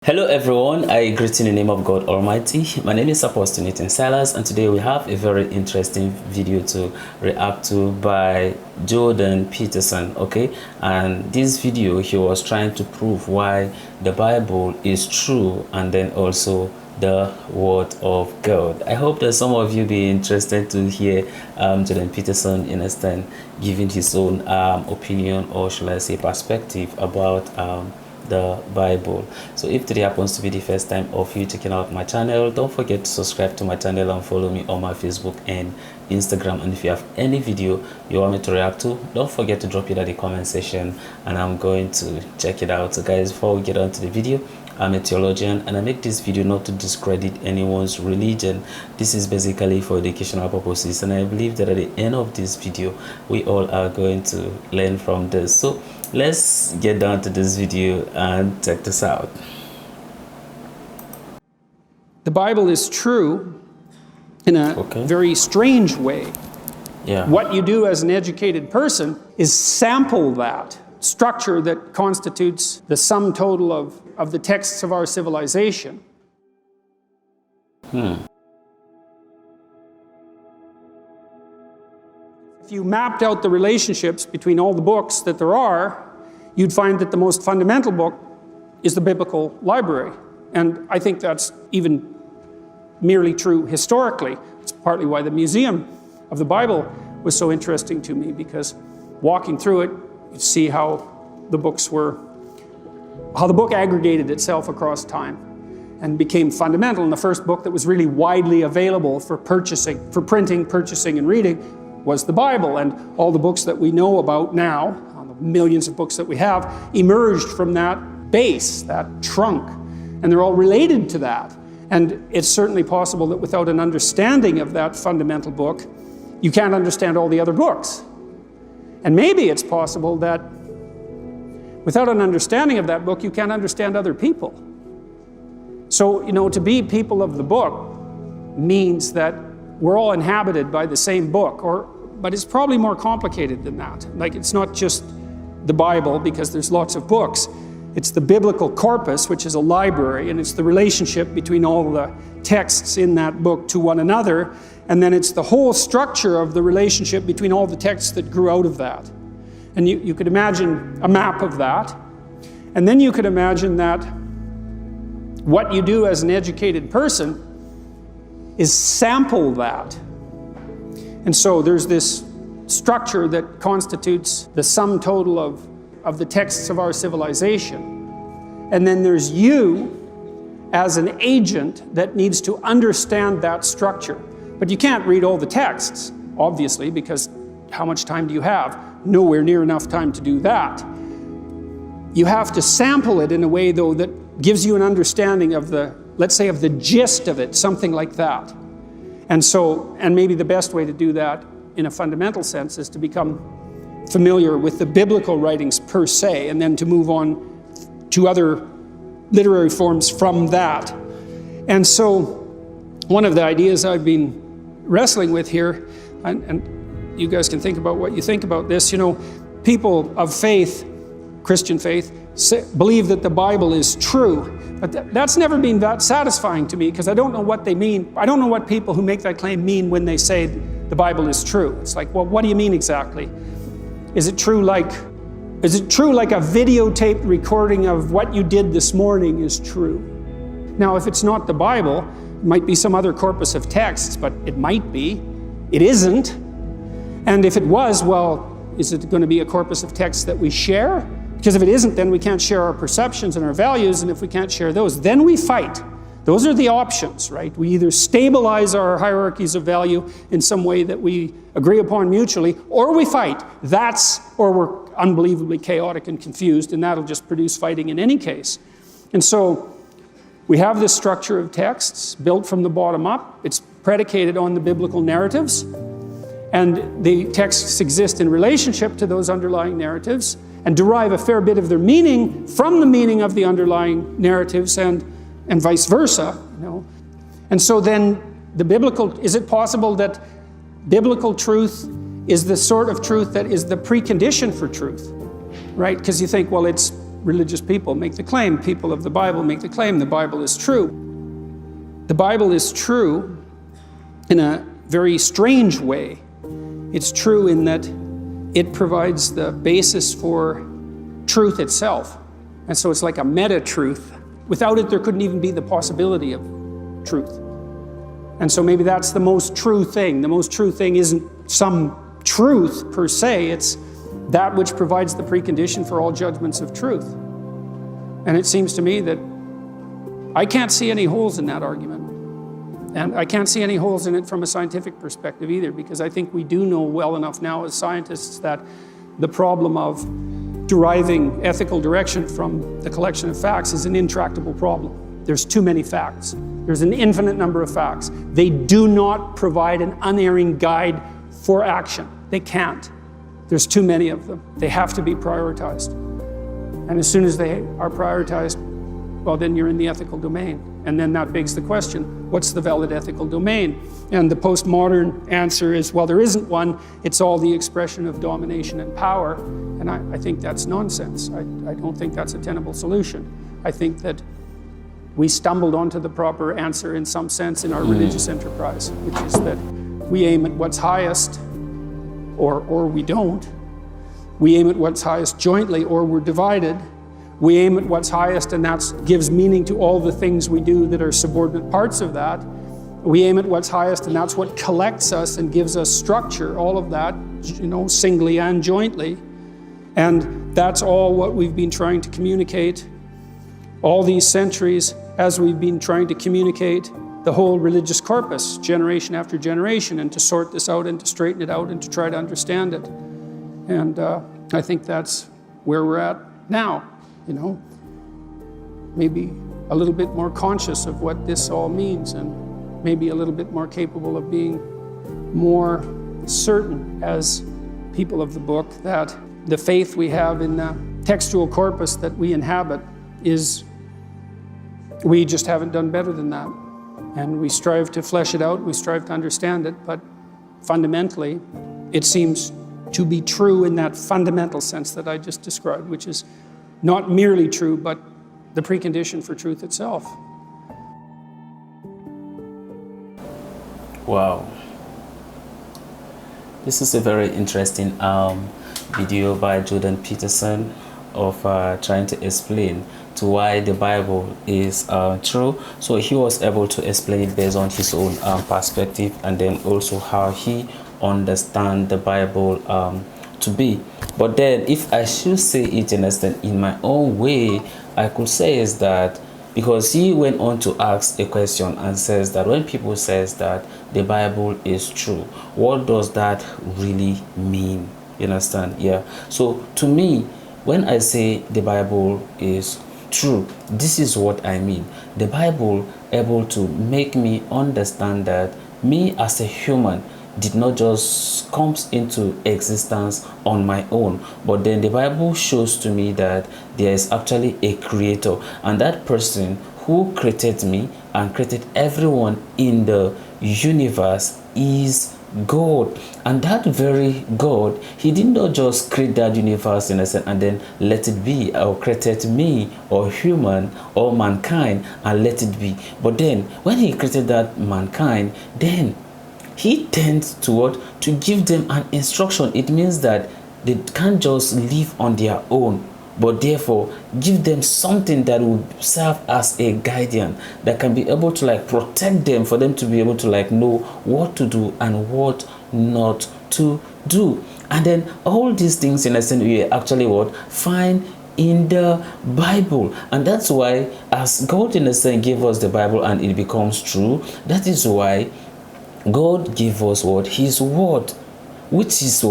Hello everyone, I greet you in the name of God Almighty. My name is Apostle Nathan Silas, and today we have a very interesting video to react to by Jordan Peterson. Okay, and this video he was trying to prove why the Bible is true and then also the word of God. I hope that some of you be interested to hear Jordan Peterson in a stand giving his own opinion, or should I say perspective about the Bible. So if today happens to be the first time of you checking out my channel, don't forget to subscribe to my channel and follow me on my Facebook and Instagram. And if you have any video you want me to react to, don't forget to drop it at the comment section and I'm going to check it out. So guys, before we get on to the video, I'm a theologian and I make this video not to discredit anyone's religion. This is basically for educational purposes, and I believe that at the end of this video we all are going to learn from this. So let's get down to this video and check this out. The Bible is true in a very strange way. Yeah. What you do as an educated person is sample that structure that constitutes the sum total of the texts of our civilization. If you mapped out the relationships between all the books that there are, you'd find that the most fundamental book is the biblical library. And I think that's even merely true historically. It's partly why the Museum of the Bible was so interesting to me, because walking through it, you see how the book aggregated itself across time and became fundamental. And the first book that was really widely available for printing, purchasing, and reading was the Bible. And all the books that we know about now, the millions of books that we have, emerged from that base, that trunk. And they're all related to that. And it's certainly possible that without an understanding of that fundamental book, you can't understand all the other books. And maybe it's possible that without an understanding of that book, you can't understand other people. So, to be people of the book means that we're all inhabited by the same book, but it's probably more complicated than that. Like, it's not just the Bible, because there's lots of books. It's the biblical corpus, which is a library, and it's the relationship between all the texts in that book to one another, and then it's the whole structure of the relationship between all the texts that grew out of that. And you could imagine a map of that, and then you could imagine that what you do as an educated person is sample that. And so there's this structure that constitutes the sum total of the texts of our civilization. And then there's you as an agent that needs to understand that structure. But you can't read all the texts, obviously, because how much time do you have? Nowhere near enough time to do that. You have to sample it in a way, though, that gives you an understanding of let's say, of the gist of it, something like that. And maybe the best way to do that in a fundamental sense is to become familiar with the biblical writings per se, and then to move on to other literary forms from that. And so one of the ideas I've been wrestling with here, and you guys can think about what you think about this, people of faith, Christian faith, believe that the Bible is true. But that's never been that satisfying to me, because I don't know what they mean. I don't know what people who make that claim mean when they say the Bible is true. It's like, well, what do you mean exactly? Is it true like a videotaped recording of what you did this morning is true? Now, if it's not the Bible, it might be some other corpus of texts, but it might be. It isn't. And if it was, well, is it going to be a corpus of texts that we share? Because if it isn't, then we can't share our perceptions and our values, and if we can't share those, then we fight. Those are the options, right? We either stabilize our hierarchies of value in some way that we agree upon mutually, or we fight. Or we're unbelievably chaotic and confused, and that'll just produce fighting in any case. And so we have this structure of texts built from the bottom up. It's predicated on the biblical narratives, and the texts exist in relationship to those underlying narratives and derive a fair bit of their meaning from the meaning of the underlying narratives, and vice versa. And so then is it possible that biblical truth is the sort of truth that is the precondition for truth, right? Because you think, well, it's religious people make the claim, people of the Bible make the claim, the Bible is true. The Bible is true in a very strange way. It's true in that it provides the basis for truth itself. And so it's like a meta-truth. Without it, there couldn't even be the possibility of truth. And so maybe that's the most true thing. The most true thing isn't some truth per se, it's that which provides the precondition for all judgments of truth. And it seems to me that I can't see any holes in that argument. And I can't see any holes in it from a scientific perspective either, because I think we do know well enough now as scientists that the problem of deriving ethical direction from the collection of facts is an intractable problem. There's too many facts. There's an infinite number of facts. They do not provide an unerring guide for action. They can't. There's too many of them. They have to be prioritized. And as soon as they are prioritized, well, then you're in the ethical domain. And then that begs the question, what's the valid ethical domain? And the postmodern answer is, well, there isn't one. It's all the expression of domination and power. And I think that's nonsense. I don't think that's a tenable solution. I think that we stumbled onto the proper answer in some sense in our religious enterprise, which is that we aim at what's highest, or we don't. We aim at what's highest jointly, or we're divided. We aim at what's highest, and that gives meaning to all the things we do that are subordinate parts of that. We aim at what's highest, and that's what collects us and gives us structure, all of that, singly and jointly. And that's all what we've been trying to communicate all these centuries as we've been trying to communicate the whole religious corpus, generation after generation, and to sort this out and to straighten it out and to try to understand it. And I think that's where we're at now. Maybe a little bit more conscious of what this all means, and maybe a little bit more capable of being more certain as people of the book that the faith we have in the textual corpus that we inhabit we just haven't done better than that. And we strive to flesh it out, we strive to understand it, but fundamentally, it seems to be true in that fundamental sense that I just described, which is not merely true, but the precondition for truth itself. Wow. This is a very interesting video by Jordan Peterson of trying to explain to why the Bible is true. So he was able to explain it based on his own perspective, and then also how he understands the Bible to be. But then if I should say it in my own way, I could say is that, because he went on to ask a question and says that when people says that the Bible is true, what does that really mean? You understand? Yeah. So to me, when I say the Bible is true, this is what I mean. The Bible able to make me understand that me as a human did not just come into existence on my own, but then the Bible shows to me that there is actually a creator, and that person who created me and created everyone in the universe is God. And that very God, he did not just create that universe in a sense and then let it be, or created me or human or mankind and let it be. But then when he created that mankind, then he tends to what? To give them an instruction. It means that they can't just live on their own, but therefore give them something that will serve as a guardian, that can be able to protect them, for them to be able to know what to do and what not to do. And then all these things in a sense we actually find in the Bible. And that's why, as God in a sense gave us the Bible and it becomes true, that is why God gave us his word, which is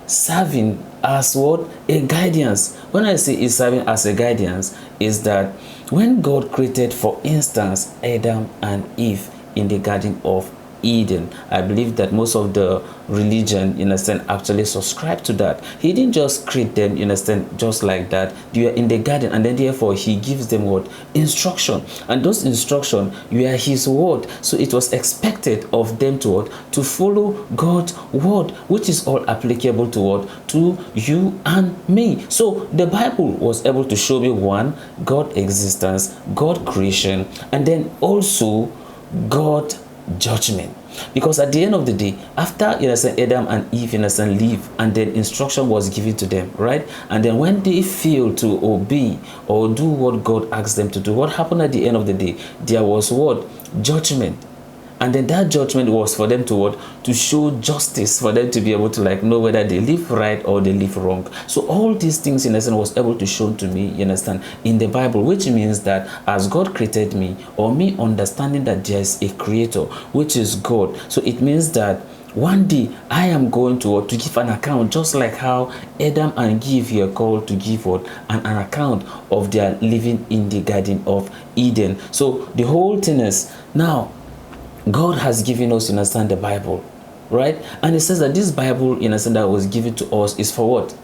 serving as a guidance. When I say it's serving as a guidance, is that when God created, for instance, Adam and Eve in the Garden of Eden. I believe that most of the religion, in a sense, actually subscribe to that. He didn't just create them, in a sense, just like that. They are in the garden, and then therefore he gives them what? Instruction. And those instruction were his word. So it was expected of them to what? To follow God's word, which is all applicable to what? To you and me. So the Bible was able to show me, one, God existence, God creation, and then also God judgment. Because at the end of the day, after, you know, Adam and Eve, you know, live, and then instruction was given to them, right? And then when they fail to obey or do what God asked them to do, what happened at the end of the day? There was what? Judgment. And then that judgment was for them to what? To show justice, for them to be able to like know whether they live right or they live wrong. So all these things, in a sense, was able to show to me, you understand, in the Bible, which means that as God created me, or me understanding that there is a creator, which is God. So it means that one day I am going to give an account, just like how Adam and Eve were called to give what? An account of their living in the Garden of Eden. So the whole thing is, now God has given us, you understand, the Bible, right? And it says that this Bible, you understand, that was given to us is for what?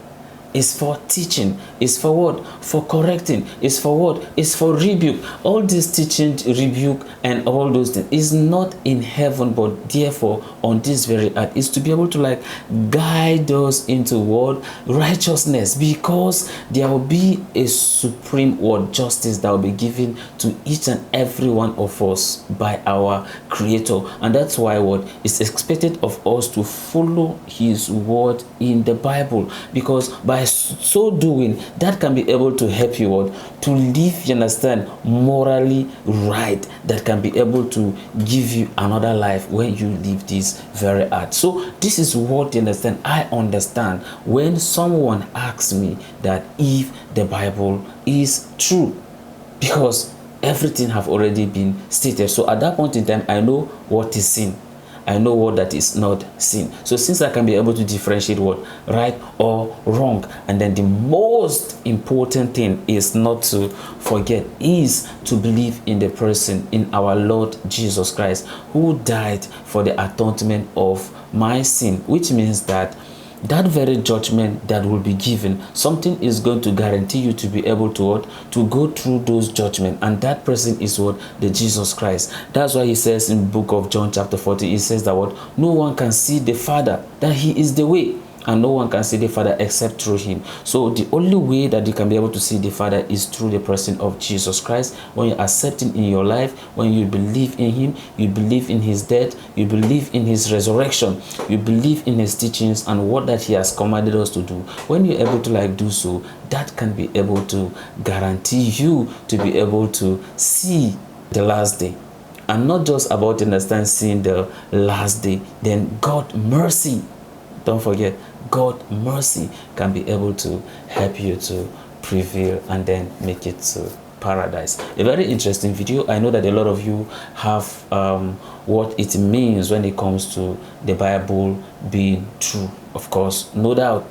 Is for teaching. Is for what? For correcting. Is for what? Is for rebuke. All this teaching, rebuke, and all those things is not in heaven, but therefore on this very earth, is to be able to like guide us into what? Righteousness, because there will be a supreme word justice that will be given to each and every one of us by our Creator. And that's why what is expected of us to follow His word in the Bible, because by so doing, that can be able to help you what? To live, you understand, morally right, that can be able to give you another life when you leave this very earth. So this is what, you understand, I understand when someone asks me that if the Bible is true, because everything have already been stated. So at that point in time, I know what is sin. I know what that is not sin. So since I can be able to differentiate what right or wrong, and then the most important thing is not to forget is to believe in the person, in our Lord Jesus Christ, who died for the atonement of my sin, which means that that very judgment that will be given, something is going to guarantee you to be able to what? To go through those judgments, and that person is what? The Jesus Christ. That's why he says in book of John chapter 40, he says that what? No one can see the Father, that he is the way, and no one can see the Father except through him. So the only way that you can be able to see the Father is through the person of Jesus Christ. When you accept him in your life, when you believe in him, you believe in his death, you believe in his resurrection, you believe in his teachings and what that he has commanded us to do. When you're able to like do so, that can be able to guarantee you to be able to see the last day. And not just about, understand, seeing the last day, then God mercy. Don't forget, God mercy can be able to help you to prevail and then make it to paradise. A very interesting video. I know that a lot of you have what it means when it comes to the Bible being true. Of course, no doubt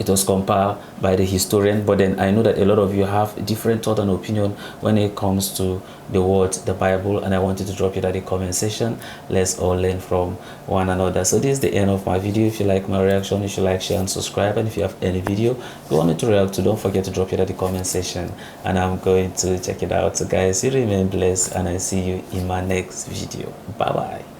it was compiled by the historian, but then I know that a lot of you have different thought and opinion when it comes to the word, the Bible, and I wanted to drop it at the comment section. Let's all learn from one another. So this is the end of my video. If you like my reaction, you should like, share, and subscribe. And if you have any video you want me to react to, don't forget to drop it at the comment section, and I'm going to check it out. So guys, you remain blessed, and I see you in my next video. Bye bye.